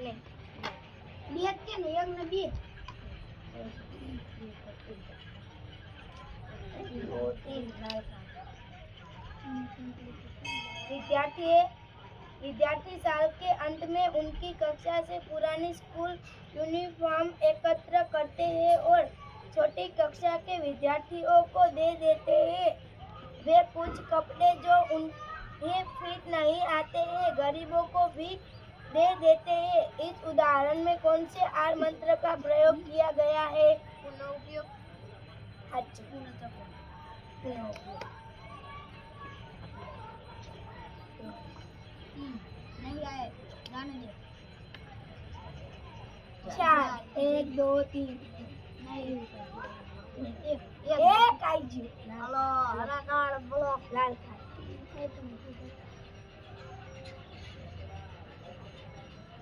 लियत के नियम नबी विद्यार्थी साल के अंत में उनकी कक्षा से पुरानी स्कूल यूनिफॉर्म एकत्र करते हैं और छोटी कक्षा के विद्यार्थियों को दे देते हैं। वे कुछ कपड़े जो उन्हें फिट नहीं आते हैं गरीबों को भी दे देते हैं। इस उदाहरण में कौन से आर मंत्र का प्रयोग किया गया है? पुनः उपयोग। नहीं आए जाने दे। 4 1 2 3 नहीं एक आई जी। हेलो हरा कार्ड ब्लॉक लाल कार्ड।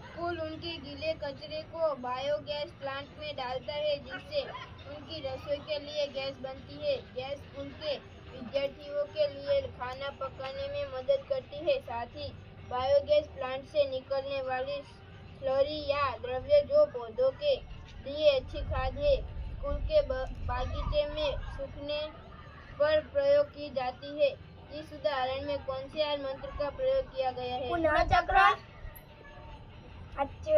स्कूल उनके गीले कचरे को बायोगैस प्लांट में डालता है जिससे उनकी रसोई के लिए गैस बनती है। गैस उनके विद्यार्थियों के लिए खाना पकाने में मदद करती है। साथ ही बायोगैस प्लांट से निकलने वाली स्लरी या द्रव्य जो पौधों के लिए अच्छी खाद है स्कूल के बागीचे में सूखने पर प्रयोग की जाती है। इस उदाहरण में कौन से आर मंत्र का प्रयोग किया गया है? पुनः चक्र। अच्छा,